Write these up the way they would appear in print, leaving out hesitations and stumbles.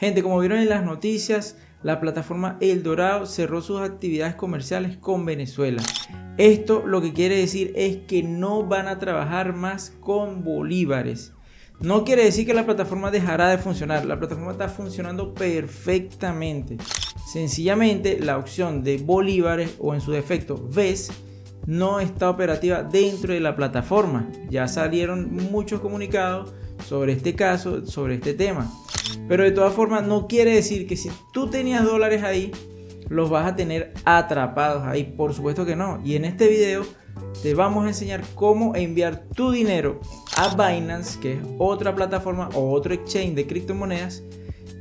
Gente, como vieron en las noticias, la plataforma Eldorado cerró sus actividades comerciales con Venezuela. Esto lo que quiere decir es que no van a trabajar más con bolívares. No quiere decir que la plataforma dejará de funcionar. La plataforma está funcionando perfectamente. Sencillamente la opción de bolívares o en su defecto VES no está operativa dentro de la plataforma. Ya salieron muchos comunicados sobre este caso, sobre este tema. Pero de todas formas no quiere decir que si tú tenías dólares ahí, los vas a tener atrapados ahí. Por supuesto que no. Y en este video te vamos a enseñar cómo enviar tu dinero a Binance, que es otra plataforma o otro exchange de criptomonedas.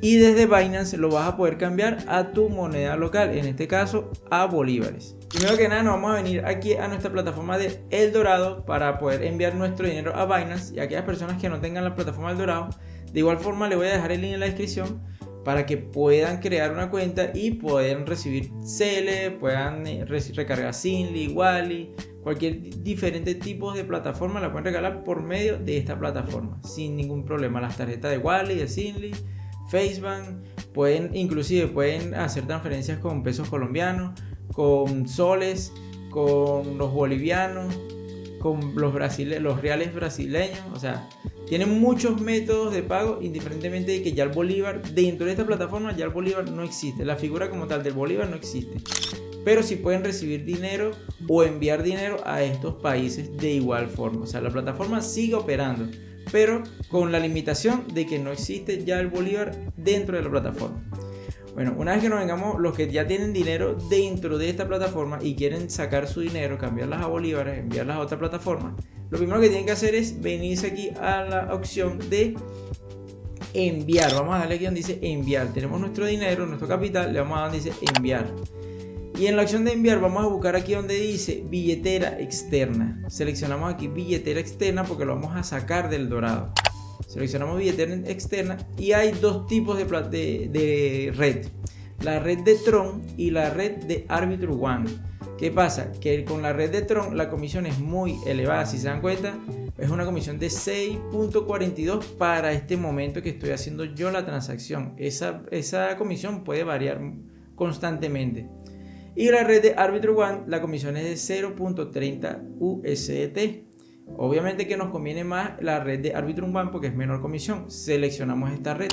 Y desde Binance lo vas a poder cambiar a tu moneda local, en este caso a bolívares. Primero que nada nos vamos a venir aquí a nuestra plataforma de Eldorado para poder enviar nuestro dinero a Binance. Y aquellas personas que no tengan la plataforma Eldorado, de igual forma le voy a dejar el link en la descripción para que puedan crear una cuenta y puedan recibir CL, puedan recargar Zinli, Wally, cualquier diferente tipo de plataforma la pueden regalar por medio de esta plataforma sin ningún problema. Las tarjetas de Wally, de Zinli, Facebook, inclusive pueden hacer transferencias con pesos colombianos, con soles, con los bolivianos, con los reales brasileños. O sea, tienen muchos métodos de pago, indiferentemente de que ya el bolívar, dentro de esta plataforma ya el bolívar no existe. La figura como tal del bolívar no existe. Pero sí pueden recibir dinero o enviar dinero a estos países de igual forma. O sea, la plataforma sigue operando, pero con la limitación de que no existe ya el bolívar dentro de la plataforma. Bueno, una vez que nos vengamos, los que ya tienen dinero dentro de esta plataforma y quieren sacar su dinero, cambiarlas a bolívares, enviarlas a otra plataforma, lo primero que tienen que hacer es venirse aquí a la opción de enviar. Vamos a darle aquí donde dice enviar. Tenemos nuestro dinero, nuestro capital, le vamos a dar donde dice enviar. Y en la opción de enviar vamos a buscar aquí donde dice billetera externa. Seleccionamos aquí billetera externa porque lo vamos a sacar del Dorado. Seleccionamos billetera externa y hay dos tipos de red. La red de Tron y la red de Arbitrum One. ¿Qué pasa? Que con la red de Tron la comisión es muy elevada. Si se dan cuenta, es una comisión de 6.42 para este momento que estoy haciendo yo la transacción. Esa comisión puede variar constantemente. Y la red de Arbitrum One, la comisión es de 0.30 USDT. Obviamente que nos conviene más la red de Arbitrum One porque es menor comisión. Seleccionamos esta red.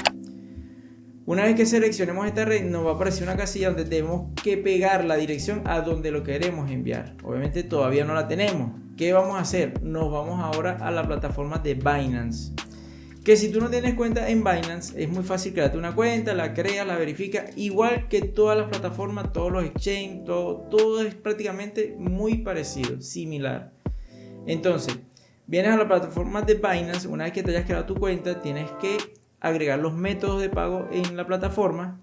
Una vez que seleccionemos esta red, nos va a aparecer una casilla donde tenemos que pegar la dirección a donde lo queremos enviar. Obviamente todavía no la tenemos. ¿Qué vamos a hacer? Nos vamos ahora a la plataforma de Binance. Que si tú no tienes cuenta en Binance, es muy fácil crearte una cuenta, la creas, la verificas. Igual que todas las plataformas, todos los exchanges, todo es prácticamente muy parecido, similar. Entonces, vienes a la plataforma de Binance. Una vez que te hayas creado tu cuenta, tienes que agregar los métodos de pago en la plataforma.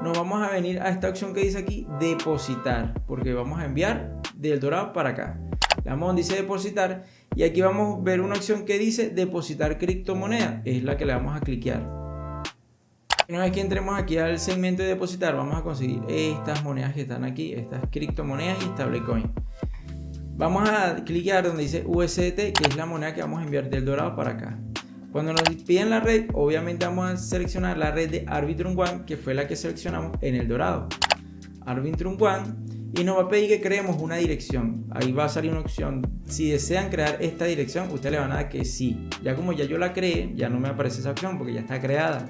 Nos vamos a venir a esta opción que dice aquí depositar, porque vamos a enviar del Dorado para acá. Le damos donde dice depositar y aquí vamos a ver una opción que dice depositar criptomoneda, es la que le vamos a cliquear. Una vez que entremos aquí al segmento de depositar, vamos a conseguir estas monedas que están aquí, estas criptomonedas y stablecoin. Vamos a cliquear donde dice USDT, que es la moneda que vamos a enviar del Dorado para acá. Cuando nos piden la red, obviamente vamos a seleccionar la red de Arbitrum One, que fue la que seleccionamos en el Dorado. Arbitrum One, y nos va a pedir que creemos una dirección. Ahí va a salir una opción. Si desean crear esta dirección, ustedes le van a dar que sí. Ya como ya yo la creé, ya no me aparece esa opción porque ya está creada.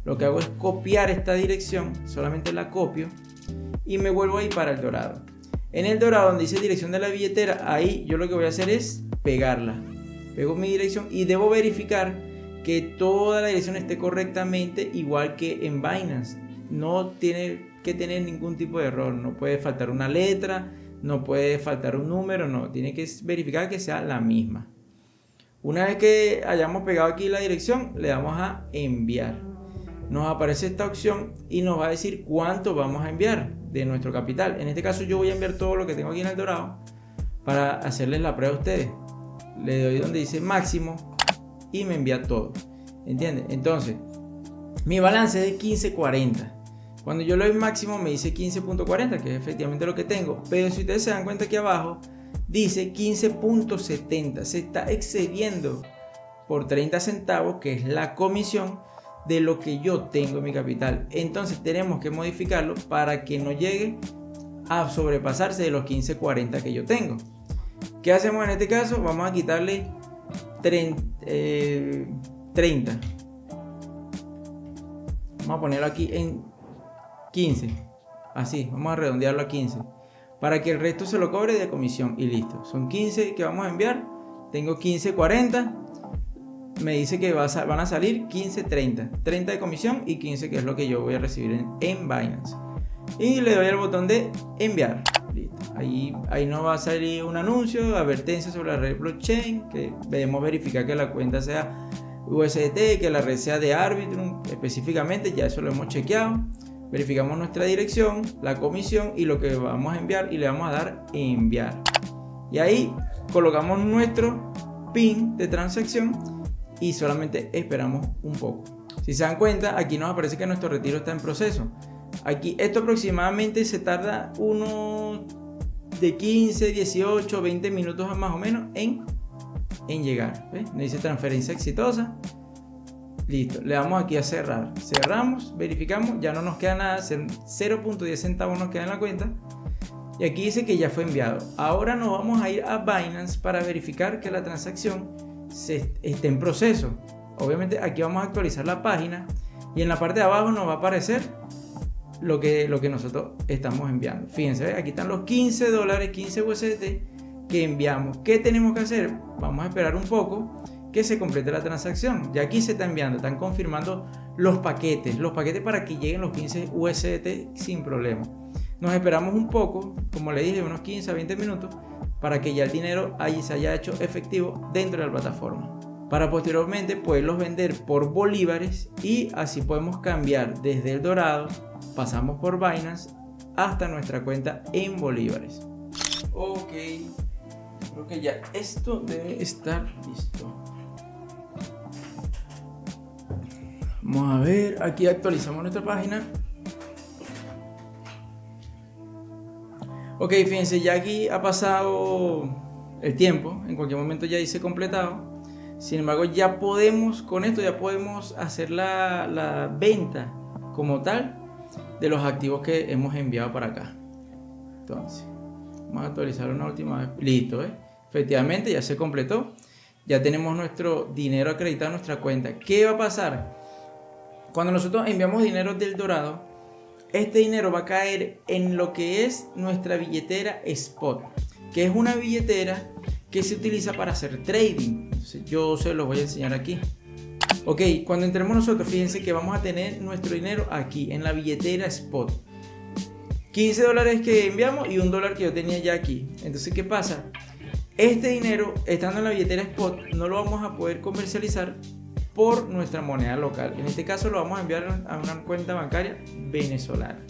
Lo que hago es copiar esta dirección, solamente la copio y me vuelvo ahí para el Dorado. En el Dorado donde dice dirección de la billetera, ahí yo lo que voy a hacer es pegarla. Pego mi dirección y debo verificar que toda la dirección esté correctamente, igual que en Binance. No tiene que tener ningún tipo de error, no puede faltar una letra, no puede faltar un número, no, tiene que verificar que sea la misma. Una vez que hayamos pegado aquí la dirección, le damos a enviar. Nos aparece esta opción y nos va a decir cuánto vamos a enviar de nuestro capital. En este caso yo voy a enviar todo lo que tengo aquí en el Dorado para hacerles la prueba a ustedes. Le doy donde dice máximo y me envía todo. ¿Entienden? Entonces, mi balance es de 15.40. Cuando yo le doy máximo me dice 15.40, que es efectivamente lo que tengo. Pero si ustedes se dan cuenta aquí abajo, dice 15.70. Se está excediendo por 30 centavos, que es la comisión de lo que yo tengo en mi capital. Entonces tenemos que modificarlo para que no llegue a sobrepasarse de los 15.40 que yo tengo. ¿Qué hacemos en este caso? Vamos a quitarle 30. Vamos a ponerlo aquí en 15. Así, vamos a redondearlo a 15. Para que el resto se lo cobre de comisión y listo. Son 15 que vamos a enviar. Tengo 15.40. Me dice que van a salir 15.30. 30 de comisión y 15 que es lo que yo voy a recibir en Binance. Y le doy al botón de enviar. Listo. Ahí nos va a salir un anuncio, advertencia sobre la red blockchain, que debemos verificar que la cuenta sea USDT, que la red sea de Arbitrum específicamente, ya eso lo hemos chequeado. Verificamos nuestra dirección, la comisión y lo que vamos a enviar y le vamos a dar enviar. Y ahí colocamos nuestro PIN de transacción y solamente esperamos un poco. Si se dan cuenta, aquí nos aparece que nuestro retiro está en proceso. Aquí esto aproximadamente se tarda unos de 15, 18, 20 minutos más o menos en llegar. ¿Ves? Nos dice transferencia exitosa. Listo, le damos aquí a cerrar. Cerramos, verificamos, ya no nos queda nada, 0.10 centavos nos queda en la cuenta. Y aquí dice que ya fue enviado. Ahora nos vamos a ir a Binance para verificar que la transacción esté en proceso. Obviamente aquí vamos a actualizar la página y en la parte de abajo nos va a aparecer lo que nosotros estamos enviando. Fíjense, ¿ves? Aquí están los $15, 15 USDT que enviamos. ¿Qué tenemos que hacer? Vamos a esperar un poco que se complete la transacción. Ya aquí se está enviando, están confirmando los paquetes para que lleguen los 15 USDT sin problema. Nos esperamos un poco, como le dije, unos 15 a 20 minutos para que ya el dinero allí se haya hecho efectivo dentro de la plataforma, para posteriormente poderlos vender por bolívares y así podemos cambiar desde el Dorado, pasamos por Binance hasta nuestra cuenta en bolívares. Ok, creo que ya esto debe estar listo. Vamos a ver, aquí actualizamos nuestra página. Ok, fíjense, ya aquí ha pasado el tiempo, en cualquier momento ya dice completado. Sin embargo, ya podemos, con esto ya podemos hacer la venta como tal de los activos que hemos enviado para acá. Entonces, vamos a actualizar una última vez. Listo, efectivamente ya se completó. Ya tenemos nuestro dinero acreditado en nuestra cuenta. ¿Qué va a pasar? Cuando nosotros enviamos dinero del Dorado, este dinero va a caer en lo que es nuestra billetera Spot, que es una billetera que se utiliza para hacer trading. Entonces, yo se los voy a enseñar aquí. Ok, cuando entremos nosotros, fíjense que vamos a tener nuestro dinero aquí en la billetera Spot. $15 que enviamos y $1 que yo tenía ya aquí. Entonces, ¿qué pasa? Este dinero, estando en la billetera Spot, no lo vamos a poder comercializar por nuestra moneda local. En este caso lo vamos a enviar a una cuenta bancaria venezolana.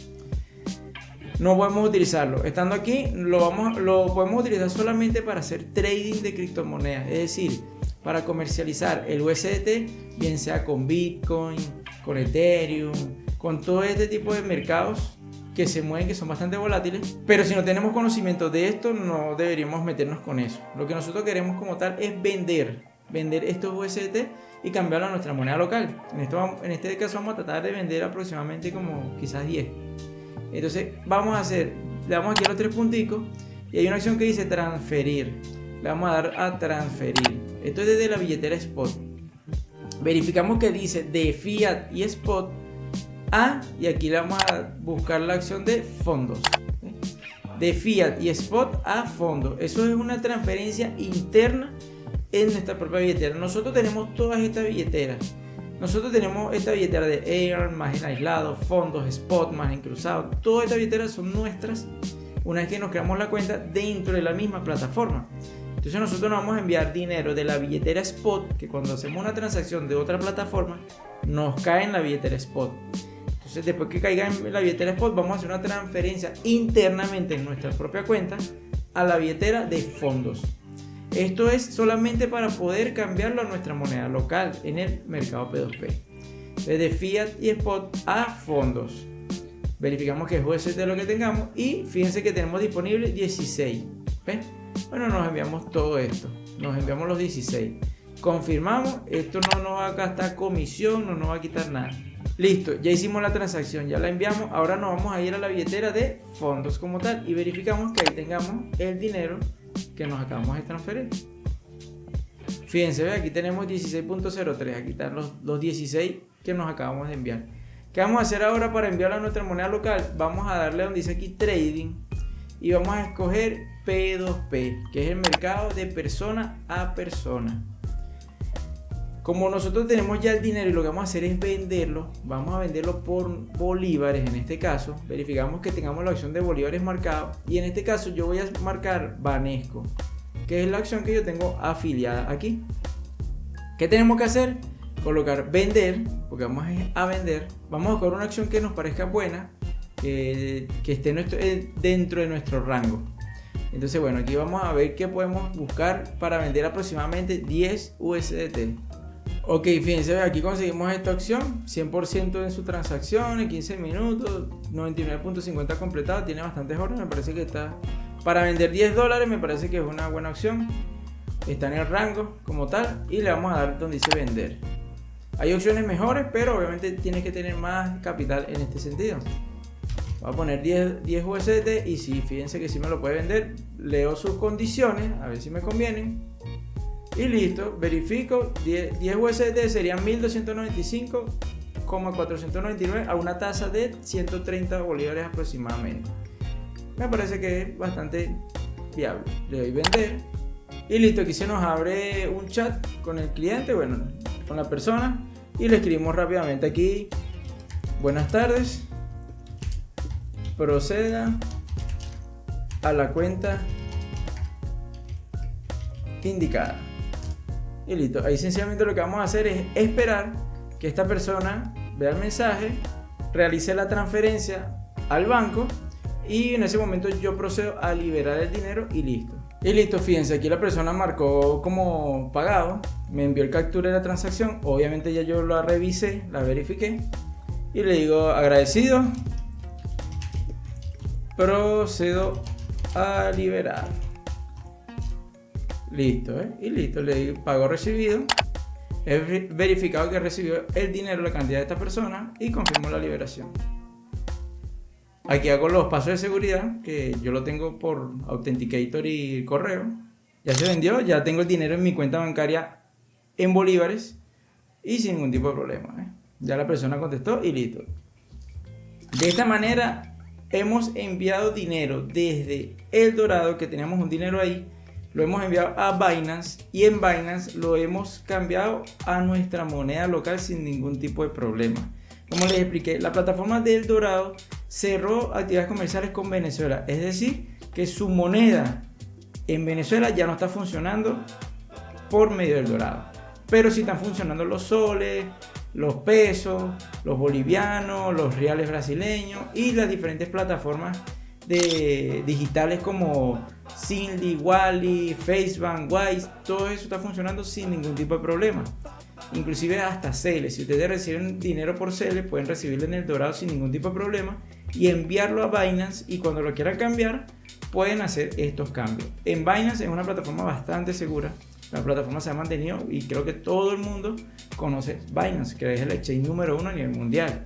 No podemos utilizarlo. Estando aquí lo podemos utilizar solamente para hacer trading de criptomonedas, es decir, para comercializar el USDT, bien sea con Bitcoin, con Ethereum, con todo este tipo de mercados que se mueven, que son bastante volátiles. Pero si no tenemos conocimiento de esto, no deberíamos meternos con eso. Lo que nosotros queremos como tal es vender estos USDT y cambiarlo a nuestra moneda local. En este caso vamos a tratar de vender aproximadamente como quizás 10. Entonces le damos aquí a los tres punticos y hay una opción que dice transferir. Le vamos a dar a transferir. Esto es desde la billetera Spot. Verificamos que dice de Fiat y Spot a, y aquí le vamos a buscar la opción de fondos. De Fiat y Spot a fondos. Eso es una transferencia interna en nuestra propia billetera. Nosotros tenemos todas estas billeteras. Nosotros tenemos esta billetera de Air, más en aislado, fondos, Spot, más en cruzado. Todas estas billeteras son nuestras una vez que nos creamos la cuenta dentro de la misma plataforma. Entonces nosotros nos vamos a enviar dinero de la billetera Spot, que cuando hacemos una transacción de otra plataforma nos cae en la billetera Spot. Entonces después que caiga en la billetera Spot vamos a hacer una transferencia internamente en nuestra propia cuenta a la billetera de fondos. Esto es solamente para poder cambiarlo a nuestra moneda local en el mercado P2P. Desde Fiat y Spot a fondos. Verificamos que es USDT lo que tengamos y fíjense que tenemos disponible 16. ¿Ven? Bueno, nos enviamos todo esto. Nos enviamos los 16. confirmamos, esto no nos va a gastar comisión, no nos va a quitar nada. Listo, ya hicimos la transacción, ya la enviamos. Ahora nos vamos a ir a la billetera de fondos como tal y verificamos que ahí tengamos el dinero que nos acabamos de transferir. Fíjense, ve, aquí tenemos 16.03, aquí están los 16 que nos acabamos de enviar. ¿Qué vamos a hacer ahora para enviarlo a nuestra moneda local? Vamos a darle donde dice aquí Trading y vamos a escoger P2P, que es el mercado de persona a persona. Como nosotros tenemos ya el dinero y lo que vamos a hacer es venderlo, vamos a venderlo por bolívares en este caso. Verificamos que tengamos la opción de bolívares marcado y en este caso yo voy a marcar Banesco, que es la opción que yo tengo afiliada aquí. ¿Qué tenemos que hacer? Colocar vender, porque vamos a vender. Vamos a buscar una opción que nos parezca buena, que esté dentro de nuestro rango. Entonces bueno, aquí vamos a ver qué podemos buscar para vender aproximadamente 10 USDT. Ok, fíjense, aquí conseguimos esta opción, 100% en su transacción, en 15 minutos, 99.50 completado, tiene bastantes horas, me parece que está... Para vender $10 me parece que es una buena opción, está en el rango como tal y le vamos a dar donde dice vender. Hay opciones mejores, pero obviamente tienes que tener más capital en este sentido. Voy a poner 10 USDT y sí, fíjense que sí me lo puede vender, leo sus condiciones, a ver si me convienen. Y listo, verifico, 10 USDT serían 1.295,499 a una tasa de 130 bolívares aproximadamente. Me parece que es bastante viable. Le doy vender y listo, aquí se nos abre un chat con el cliente, bueno, con la persona y le escribimos rápidamente aquí: buenas tardes, proceda a la cuenta indicada. Y listo, ahí sencillamente lo que vamos a hacer es esperar que esta persona vea el mensaje, realice la transferencia al banco y en ese momento yo procedo a liberar el dinero y listo. Y listo, fíjense, aquí la persona marcó como pagado, me envió el captura de la transacción, obviamente ya yo la revisé, la verifiqué y le digo agradecido, procedo a liberar. Listo, y listo, le digo pago recibido. He verificado que recibió el dinero, la cantidad de esta persona y confirmo la liberación. Aquí hago los pasos de seguridad que yo lo tengo por Authenticator y correo. Ya se vendió, ya tengo el dinero en mi cuenta bancaria en bolívares y sin ningún tipo de problema. Ya la persona contestó y listo. De esta manera hemos enviado dinero desde El Dorado, que teníamos un dinero ahí. Lo hemos enviado a Binance y en Binance lo hemos cambiado a nuestra moneda local sin ningún tipo de problema. Como les expliqué, la plataforma de El Dorado cerró actividades comerciales con Venezuela, es decir, que su moneda en Venezuela ya no está funcionando por medio del Dorado, pero sí están funcionando los soles, los pesos, los bolivianos, los reales brasileños y las diferentes plataformas digitales como Zinli, Wally, Facebook, Wise. Todo eso está funcionando sin ningún tipo de problema, inclusive hasta Cele. Si ustedes reciben dinero por Cele, pueden recibirlo en El Dorado sin ningún tipo de problema y enviarlo a Binance, y cuando lo quieran cambiar pueden hacer estos cambios. En Binance es una plataforma bastante segura, la plataforma se ha mantenido y creo que todo el mundo conoce Binance, que es el exchange número 1 a nivel mundial.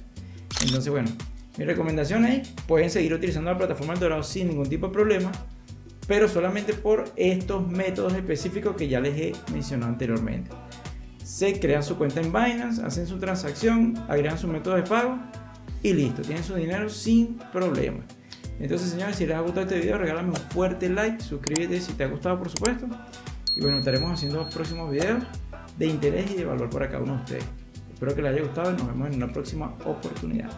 Entonces bueno, mi recomendación es, pueden seguir utilizando la plataforma El Dorado sin ningún tipo de problema, pero solamente por estos métodos específicos que ya les he mencionado anteriormente. Se crean su cuenta en Binance, hacen su transacción, agregan su método de pago y listo, tienen su dinero sin problema. Entonces, señores, si les ha gustado este video, regálame un fuerte like, suscríbete si te ha gustado, por supuesto. Y bueno, estaremos haciendo próximos videos de interés y de valor para cada uno de ustedes. Espero que les haya gustado y nos vemos en una próxima oportunidad.